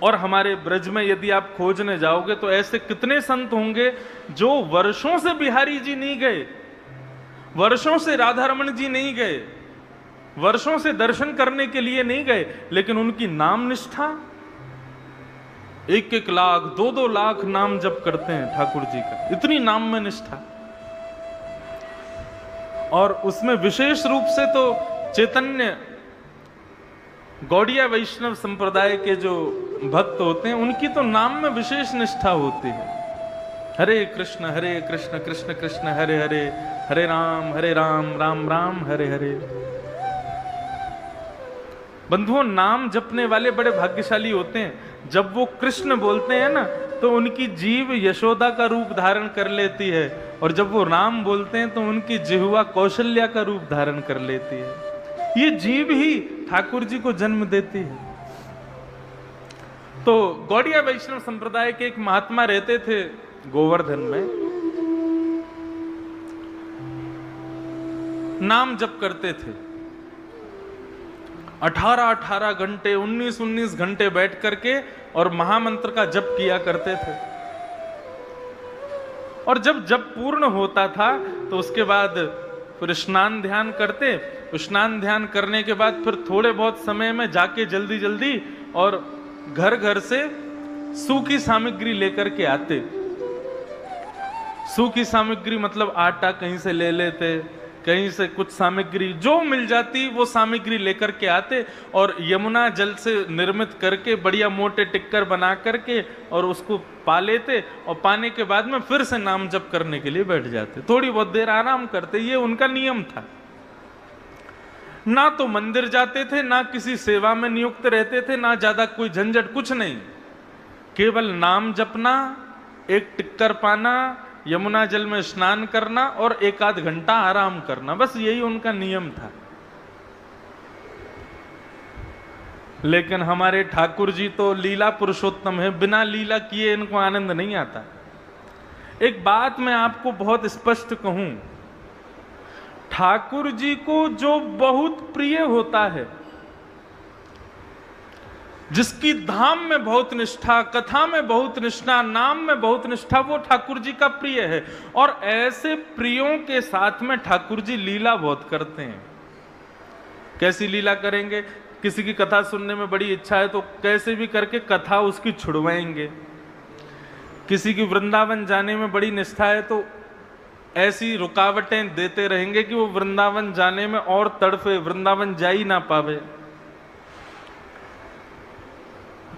और हमारे ब्रज में यदि आप खोजने जाओगे तो ऐसे कितने संत होंगे जो वर्षों से बिहारी जी नहीं गए, वर्षों से राधा रमन जी नहीं गए, वर्षों से दर्शन करने के लिए नहीं गए, लेकिन उनकी नाम निष्ठा, 1-1 लाख 2-2 लाख नाम जप करते हैं ठाकुर जी का, इतनी नाम में निष्ठा। और उसमें विशेष रूप से तो चैतन्य गौड़िया वैष्णव संप्रदाय के जो भक्त होते हैं उनकी तो नाम में विशेष निष्ठा होती है। हरे कृष्ण कृष्ण कृष्ण हरे हरे, हरे राम राम राम हरे हरे। बंधुओं, नाम जपने वाले बड़े भाग्यशाली होते हैं। जब वो कृष्ण बोलते हैं ना तो उनकी जीभ यशोदा का रूप धारण कर लेती है, और जब वो राम बोलते हैं तो उनकी जिह्वा कौशल्या का रूप धारण कर लेती है। ये जीव ही ठाकुर जी को जन्म देती है। तो गौड़िया वैष्णव संप्रदाय के एक महात्मा रहते थे गोवर्धन में, नाम जप करते थे 18-18 घंटे 19-19 घंटे बैठ करके, और महामंत्र का जप किया करते थे। और जब जप पूर्ण होता था तो उसके बाद फिर स्नान ध्यान करते, स्नान ध्यान करने के बाद फिर थोड़े बहुत समय में जाके जल्दी जल्दी और घर घर से सूखी सामग्री लेकर के आते। सूखी सामग्री मतलब आटा कहीं से ले लेते, कहीं से कुछ सामग्री जो मिल जाती वो सामग्री लेकर के आते, और यमुना जल से निर्मित करके बढ़िया मोटे टिक्कर बना करके और उसको पा लेते, और पाने के बाद में फिर से नाम जप करने के लिए बैठ जाते। थोड़ी बहुत देर आराम करते, ये उनका नियम था। ना तो मंदिर जाते थे, ना किसी सेवा में नियुक्त रहते थे, ना ज्यादा कोई झंझट, कुछ नहीं, केवल नाम जपना, एक टिक्कर पाना, यमुना जल में स्नान करना और 1-8 घंटा आराम करना, बस यही उनका नियम था। लेकिन हमारे ठाकुर जी तो लीला पुरुषोत्तम है, बिना लीला किए इनको आनंद नहीं आता। एक बात मैं आपको बहुत स्पष्ट कहूं, ठाकुर जी को जो बहुत प्रिय होता है, जिसकी धाम में बहुत निष्ठा, कथा में बहुत निष्ठा, नाम में बहुत निष्ठा, वो ठाकुर जी का प्रिय है। और ऐसे प्रियों के साथ में ठाकुर जी लीला बहुत करते हैं। कैसी लीला करेंगे? किसी की कथा सुनने में बड़ी इच्छा है तो कैसे भी करके कथा उसकी छुड़वाएंगे। किसी की वृंदावन जाने में बड़ी निष्ठा है तो ऐसी रुकावटें देते रहेंगे कि वो वृंदावन जाने में और तड़फे, वृंदावन जा ही ना पावे।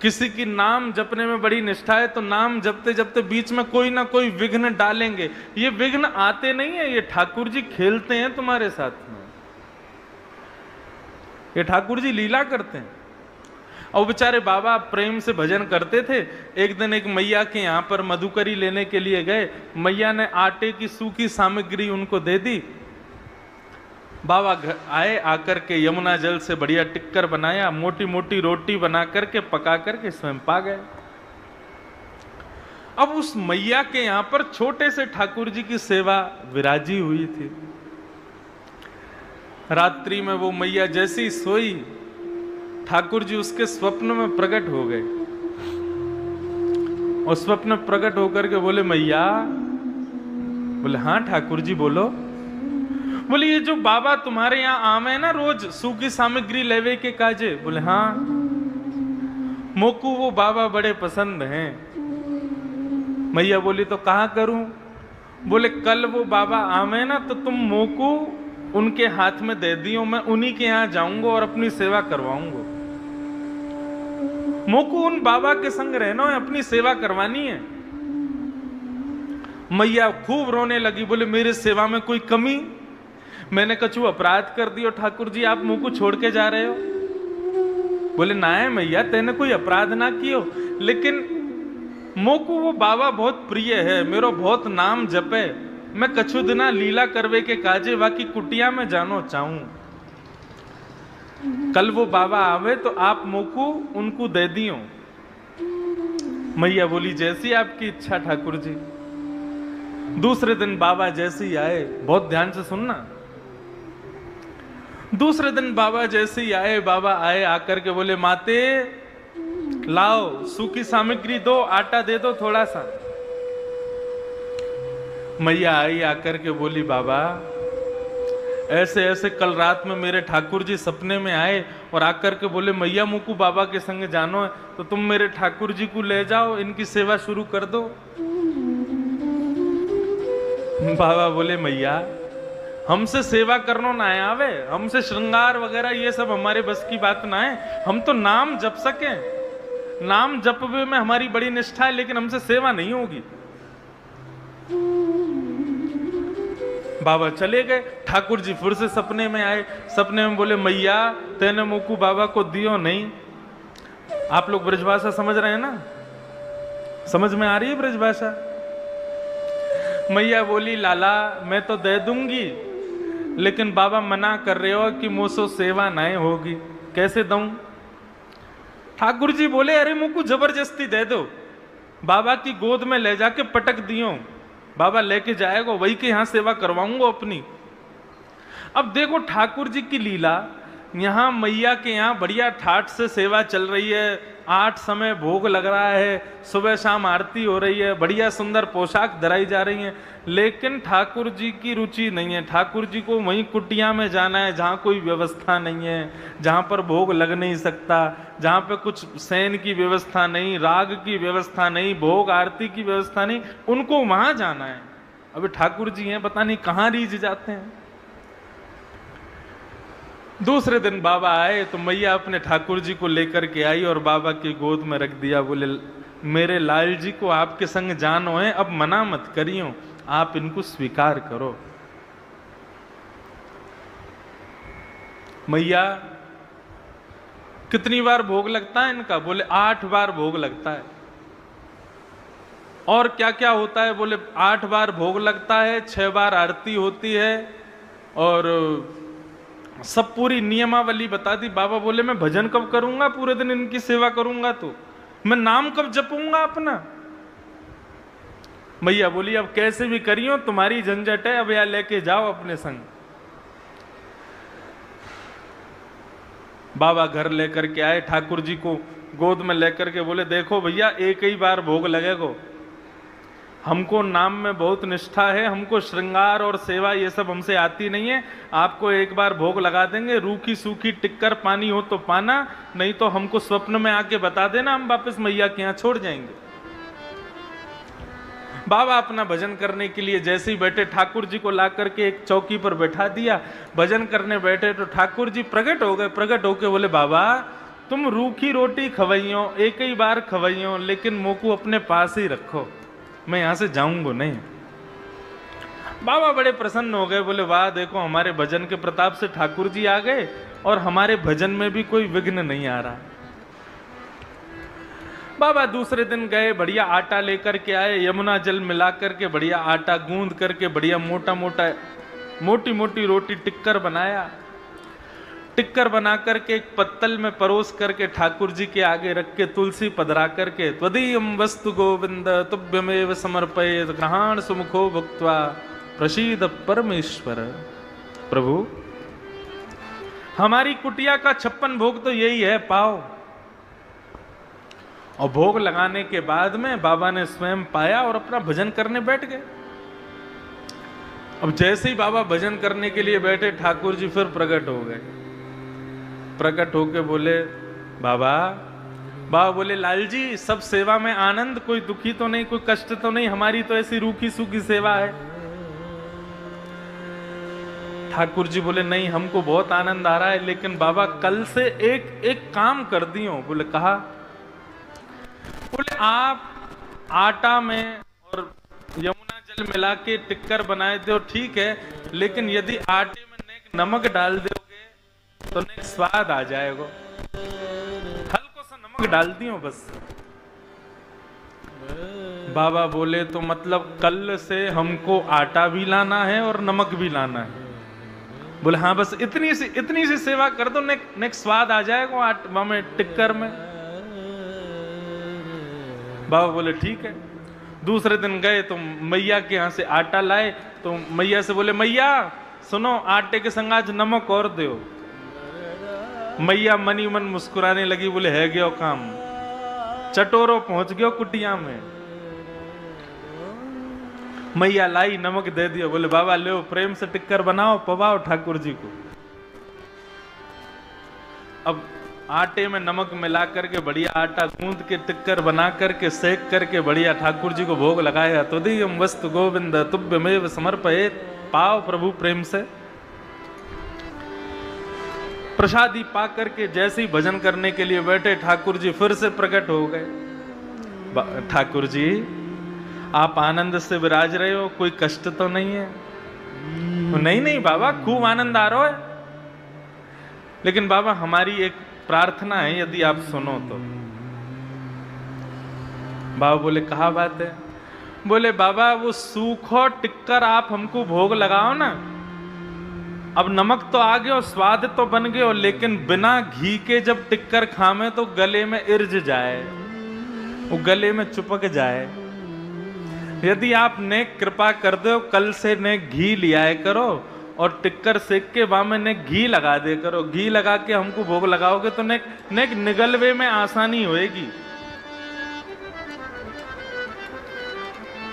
किसी की नाम जपने में बड़ी निष्ठा है तो नाम जपते जपते बीच में कोई ना कोई विघ्न डालेंगे। ये विघ्न आते नहीं है, ये ठाकुर जी खेलते हैं तुम्हारे साथ में, ये ठाकुर जी लीला करते हैं। और बेचारे बाबा प्रेम से भजन करते थे। एक दिन एक मैया के यहाँ पर मधुकरी लेने के लिए गए, मैया ने आटे की सूखी सामग्री उनको दे दी। बाबा आए, आकर के यमुना जल से बढ़िया टिक्कर बनाया, मोटी मोटी रोटी बना करके पका करके स्वयं पा गए। अब उस मैया के यहाँ पर छोटे से ठाकुर जी की सेवा विराजी हुई थी। रात्रि में वो मैया जैसी सोई, ठाकुर जी उसके स्वप्न में प्रकट हो गए, और स्वप्न प्रकट होकर के बोले मैया, बोले हाँ ठाकुर जी बोलो। बोले ये जो बाबा तुम्हारे यहाँ आवे ना रोज सूखी सामग्री लेवे के काजे, बोले हाँ, मोकू वो बाबा बड़े पसंद हैं। मैया बोली तो कहाँ करूं? बोले कल वो बाबा आवे ना तो तुम मोकू उनके हाथ में दे दियो, मैं उन्हीं के यहाँ जाऊंगा और अपनी सेवा करवाऊंगा। मोकू उन बाबा के संग रहना है, अपनी सेवा करवानी है। मैया खूब रोने लगी, बोले मेरे सेवा में कोई कमी? मैंने कछु अपराध कर दियो ठाकुर जी, आप मुंह को छोड़ के जा रहे हो? बोले ना है मैया, तेने कोई अपराध ना कियो, लेकिन मोकू वो बाबा बहुत प्रिय है, मेरो बहुत नाम जपे, मैं कछु दिना लीला करवे के काजे वाकी कुटिया में जानो चाहूं। कल वो बाबा आवे तो आप मोकू उनको दे दियो। मैया बोली जैसी आपकी इच्छा ठाकुर जी। दूसरे दिन बाबा जैसे ही आए, बहुत ध्यान से सुनना, दूसरे दिन बाबा जैसे ही आए, बाबा आए आकर के बोले माते लाओ सूखी सामग्री दो, आटा दे दो थोड़ा सा। मैया आई, आकर के बोली बाबा ऐसे ऐसे कल रात में मेरे ठाकुर जी सपने में आए और आकर के बोले मैया मुकु बाबा के संग जानो है, तो तुम मेरे ठाकुर जी को ले जाओ, इनकी सेवा शुरू कर दो। बाबा बोले मैया हमसे सेवा करनो ना आवे, हमसे श्रृंगार वगैरह ये सब हमारे बस की बात ना है, हम तो नाम जप सके, नाम जपवे में हमारी बड़ी निष्ठा है, लेकिन हमसे सेवा नहीं होगी। बाबा चले गए। ठाकुर जी फिर से सपने में आए, सपने में बोले मैया तेने मुकु बाबा को दियो नहीं। आप लोग ब्रजभाषा समझ रहे हैं ना, समझ में आ रही है ब्रजभाषा? मैया बोली लाला मैं तो दे दूंगी, लेकिन बाबा मना कर रहे हो कि मुझसे सेवा नहीं होगी, कैसे दूं? ठाकुर जी बोले अरे मुझको जबरदस्ती दे दो, बाबा की गोद में ले जाके पटक दियो, बाबा लेके जाएगा, वही के यहां सेवा करवाऊंगा अपनी। अब देखो ठाकुर जी की लीला, यहां मैया के यहां बढ़िया ठाठ से सेवा चल रही है, 8 समय भोग लग रहा है, सुबह शाम आरती हो रही है, बढ़िया सुंदर पोशाक धराई जा रही है, लेकिन ठाकुर जी की रुचि नहीं है। ठाकुर जी को वहीं कुटिया में जाना है जहाँ कोई व्यवस्था नहीं है, जहाँ पर भोग लग नहीं सकता, जहाँ पे कुछ शयन की व्यवस्था नहीं, राग की व्यवस्था नहीं, भोग आरती की व्यवस्था नहीं, उनको वहां जाना है। अभी ठाकुर जी हैं पता नहीं कहाँ रीझ जाते हैं। दूसरे दिन बाबा आए तो मैया अपने ठाकुर जी को लेकर के आई और बाबा की गोद में रख दिया। बोले मेरे लाल जी को आपके संग जानो है, अब मना मत करियो, आप इनको स्वीकार करो। मैया कितनी बार भोग लगता है इनका? बोले 8 बार भोग लगता है। और क्या क्या होता है? बोले 8 बार भोग लगता है, 6 बार आरती होती है, और सब पूरी नियमावली बता दी। बाबा बोले मैं भजन कब करूंगा, पूरे दिन इनकी सेवा करूंगा, तो मैं नाम कब जपूंगा अपना? मैया बोली अब कैसे भी करियो, तुम्हारी झंझट है, अब यहाँ लेके जाओ अपने संग। बाबा घर लेकर के आए, ठाकुर जी को गोद में लेकर के बोले देखो भैया एक ही बार भोग लगेगा, हमको नाम में बहुत निष्ठा है, हमको श्रृंगार और सेवा ये सब हमसे आती नहीं है, आपको एक बार भोग लगा देंगे, रूखी सूखी टिक्कर पानी हो तो पाना, नहीं तो हमको स्वप्न में आके बता देना, हम वापस मैया के यहाँ छोड़ जाएंगे। बाबा अपना भजन करने के लिए जैसे ही बैठे, ठाकुर जी को ला करके एक चौकी पर बैठा दिया, भजन करने बैठे तो ठाकुर जी प्रकट हो गए। प्रकट होके बोले बाबा तुम रूखी रोटी खवाइयो, एक ही बार खवाइयो, लेकिन मोको अपने पास ही रखो, मैं यहां से जाऊंगा नहीं। बाबा बड़े प्रसन्न हो गए, बोले वाह देखो हमारे भजन के प्रताप से ठाकुर जी आ गए और हमारे भजन में भी कोई विघ्न नहीं आ रहा। बाबा दूसरे दिन गए, बढ़िया आटा लेकर के आए, यमुना जल मिला करके बढ़िया आटा गूंद करके बढ़िया मोटा मोटा मोटी मोटी रोटी टिक्कर बनाया। टिक्कर बना करके एक पत्तल में परोस करके ठाकुर जी के आगे रख के तुलसी पधरा करके त्वदीयम वस्तु गोविंद तुभ्यमेव समर्पयेत ग्रहाण सुमुखो भुक्त्वा प्रसीद परमेश्वर। प्रभु हमारी कुटिया का 56 भोग तो यही है, पाओ। और भोग लगाने के बाद में बाबा ने स्वयं पाया और अपना भजन करने बैठ गए। अब जैसे ही बाबा भजन करने के लिए बैठे, ठाकुर जी फिर प्रकट हो गए। प्रकट होके बोले बाबा, बाबा बोले लाल जी सब सेवा में आनंद, कोई दुखी तो नहीं, कोई कष्ट तो नहीं, हमारी तो ऐसी रूखी सूखी सेवा है। ठाकुर जी बोले नहीं हमको बहुत आनंद आ रहा है, लेकिन बाबा कल से एक काम कर दियो। बोले कहा? बोले आप आटा में और यमुना जल मिला के टिक्कर बनाए दो ठीक है, लेकिन यदि आटे में नमक डाल दोगे तो नेक स्वाद आ जाएगा, हल्को सा नमक डाल दियो बस। बाबा बोले तो मतलब कल से हमको आटा भी लाना है और नमक भी लाना है? बोले हाँ बस इतनी सी सेवा कर दो, नेक स्वाद आ जाएगा आटा में टिक्कर में। बाबा बोले ठीक है। दूसरे दिन गए तो मैया के यहाँ से आटा लाए, तो मैया से बोले मैया सुनो आटे के संग आज नमक और दो। मैया मनी मन मुस्कुराने लगी, बोले है गया काम, चटोरो पहुंच गयो कुटिया में। मैया लाई, नमक दे दियो, बोले बाबा लो प्रेम से टिक्कर बनाओ, पवाओ ठाकुर जी को। अब आटे में नमक मिला करके बढ़िया आटा गूंद के टिक्कर बना करके सेक करके बढ़िया ठाकुर जी को भोग लगाया। तो दियम वस्तु गोविंद तुभ्यमेव समर्पयेत्, पाओ प्रभु प्रेम से। प्रसादी पा करके जैसे ही भजन करने के लिए बैठे, ठाकुर जी फिर से प्रकट हो गए। ठाकुर जी आप आनंद से विराज रहे हो, कोई कष्ट तो नहीं है? नहीं नहीं बाबा, खूब आनंद आ रहा है, लेकिन बाबा हमारी एक प्रार्थना है, यदि आप सुनो तो। बाबा बोले कहा बात है? बोले बाबा वो सूखो टिक्कर आप हमको भोग लगाओ ना। अब नमक तो आ गया, स्वाद तो बन गया, लेकिन बिना घी के जब टिक्कर खामे तो गले में इर्ज जाए, वो गले में चिपक जाए। यदि आप ने कृपा कर दो, कल से ने घी लियाए करो और टिक्कर सेक के वहां में ने घी लगा दे करो। घी लगा के हमको भोग लगाओगे तो ने निगलवे में आसानी होएगी।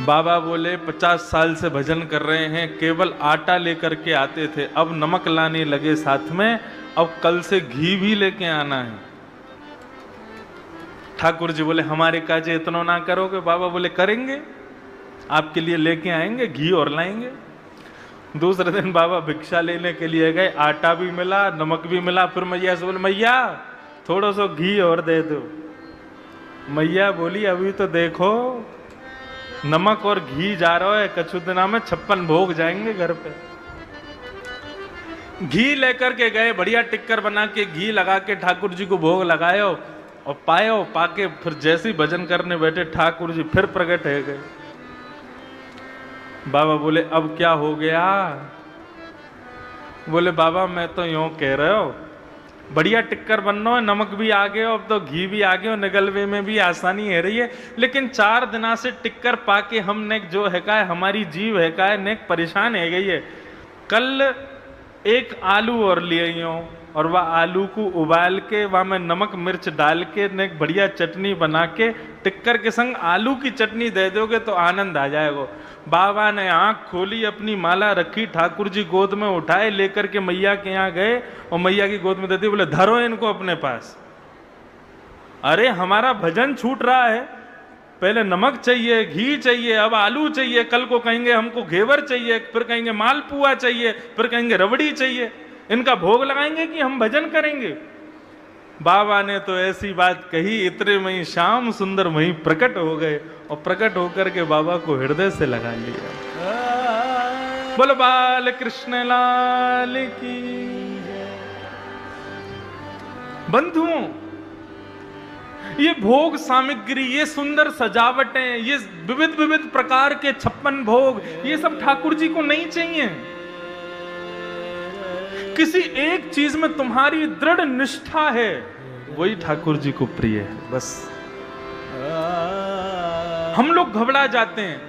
बाबा बोले 50 साल से भजन कर रहे हैं, केवल आटा लेकर के आते थे, अब नमक लाने लगे साथ में, अब कल से घी भी लेके आना है। ठाकुर जी बोले हमारे काजे इतना ना करोगे? बाबा बोले करेंगे, आपके लिए लेके आएंगे, घी और लाएंगे। दूसरे दिन बाबा भिक्षा लेने के लिए गए, आटा भी मिला, नमक भी मिला। फिर मैया से बोले मैया थोड़ा सा घी और दे दो। मैया बोली अभी तो देखो नमक और घी जा रहा है, कछु दिना में 56 भोग जाएंगे घर पे। घी लेकर के गए, बढ़िया टिक्कर बना के घी लगा के ठाकुर जी को भोग लगायो और पायो। पाके फिर जैसे ही भजन करने बैठे, ठाकुर जी फिर प्रकट हो गए। बाबा बोले अब क्या हो गया? बोले बाबा मैं तो यूं कह रहे हो, बढ़िया टिक्कर बनना है, नमक भी आ गया, अब तो घी भी आ गया, निगलवे में भी आसानी है रही है, लेकिन 4 दिना से टिक्कर पाके हमने जो है का हमारी जीव है का नेक परेशान है गई है। कल एक आलू और लिए और वह आलू को उबाल के वहां में नमक मिर्च डाल के नेक बढ़िया चटनी बना के टिक्कर के संग आलू की चटनी दे दोगे तो आनंद आ जाएगा। बाबा ने आंख खोली, अपनी माला रखी, ठाकुर जी गोद में उठाए, लेकर के मैया के यहाँ गए और मैया की गोद में देते, बोले धरो इनको अपने पास। अरे हमारा भजन छूट रहा है, पहले नमक चाहिए, घी चाहिए, अब आलू चाहिए, कल को कहेंगे हमको घेवर चाहिए, फिर कहेंगे मालपुआ चाहिए, फिर कहेंगे रबड़ी चाहिए। इनका भोग लगाएंगे कि हम भजन करेंगे? बाबा ने तो ऐसी बात कही, इतने में ही श्याम सुंदर वहीं प्रकट हो गए और प्रकट होकर के बाबा को हृदय से लगा लिया। बोलो बाल कृष्ण लाल की। बंधुओं, ये भोग सामग्री, ये सुंदर सजावटें, ये विविध विविध प्रकार के 56 भोग, ये सब ठाकुर जी को नहीं चाहिए। किसी एक चीज में तुम्हारी दृढ़ निष्ठा है, वही ठाकुर जी को प्रिय है। बस हम लोग घबरा जाते हैं,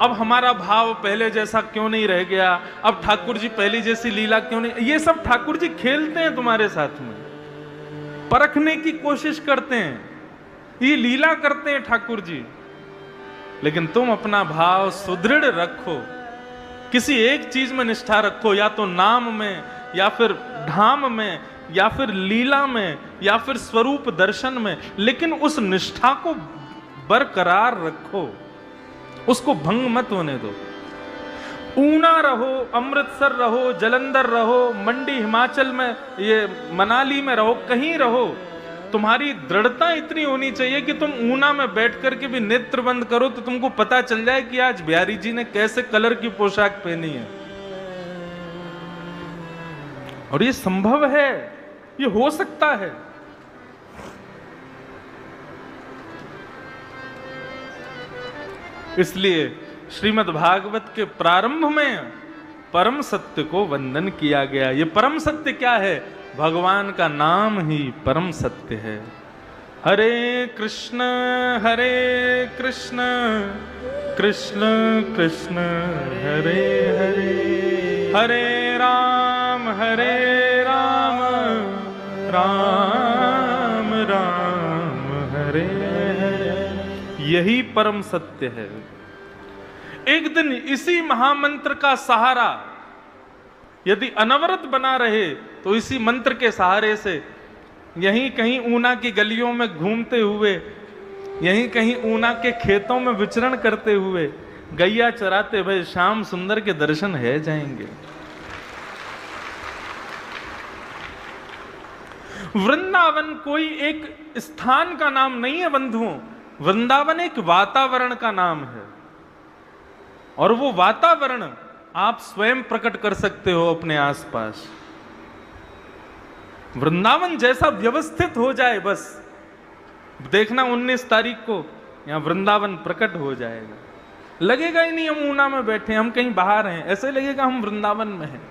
अब हमारा भाव पहले जैसा क्यों नहीं रह गया, अब ठाकुर जी पहली जैसी लीला क्यों नहीं। ये सब ठाकुर जी खेलते हैं तुम्हारे साथ में, परखने की कोशिश करते हैं, ये लीला करते हैं ठाकुर जी। लेकिन तुम अपना भाव सुदृढ़ रखो, किसी एक चीज में निष्ठा रखो, या तो नाम में, या फिर धाम में, या फिर लीला में, या फिर स्वरूप दर्शन में, लेकिन उस निष्ठा को बरकरार रखो, उसको भंग मत होने दो। ऊना रहो, अमृतसर रहो, जलंधर रहो, मंडी हिमाचल में, ये मनाली में रहो, कहीं रहो, तुम्हारी दृढ़ता इतनी होनी चाहिए कि तुम ऊना में बैठ करके भी नेत्र बंद करो तो तुमको पता चल जाए कि आज बिहारी जी ने कैसे कलर की पोशाक पहनी है। और ये संभव है, ये हो सकता है। इसलिए श्रीमद् भागवत के प्रारंभ में परम सत्य को वंदन किया गया। ये परम सत्य क्या है? भगवान का नाम ही परम सत्य है। हरे कृष्ण कृष्ण कृष्ण हरे हरे, हरे राम राम राम राम हरे यही परम सत्य है। एक दिन इसी महामंत्र का सहारा यदि अनवरत बना रहे तो इसी मंत्र के सहारे से यहीं कहीं ऊना की गलियों में घूमते हुए, यहीं कहीं ऊना के खेतों में विचरण करते हुए, गैया चराते हुए श्याम सुंदर के दर्शन है जाएंगे। वृंदावन कोई एक स्थान का नाम नहीं है बंधुओं, वृंदावन एक वातावरण का नाम है। और वो वातावरण आप स्वयं प्रकट कर सकते हो अपने आसपास। वृंदावन जैसा व्यवस्थित हो जाए, बस देखना 19 तारीख को यहां वृंदावन प्रकट हो जाएगा। लगेगा ही नहीं हम ऊना में बैठे, हम कहीं बाहर हैं, ऐसे लगेगा हम वृंदावन में हैं।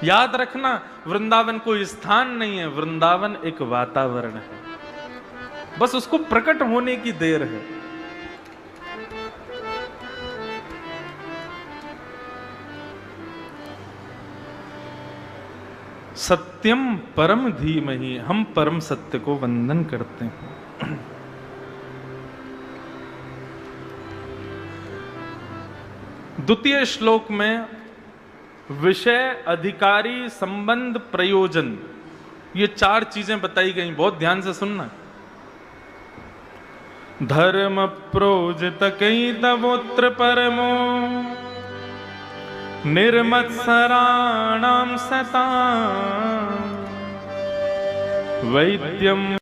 याद रखना, वृंदावन कोई स्थान नहीं है, वृंदावन एक वातावरण है, बस उसको प्रकट होने की देर है। सत्यम परम धीमहि, हम परम सत्य को वंदन करते हैं। द्वितीय श्लोक में विषय, अधिकारी, संबंध, प्रयोजन, ये 4 चीजें बताई गई, बहुत ध्यान से सुनना। धर्म प्रोजित कई तवोत्र परमो निर्मत्सराणां सतां वैद्यम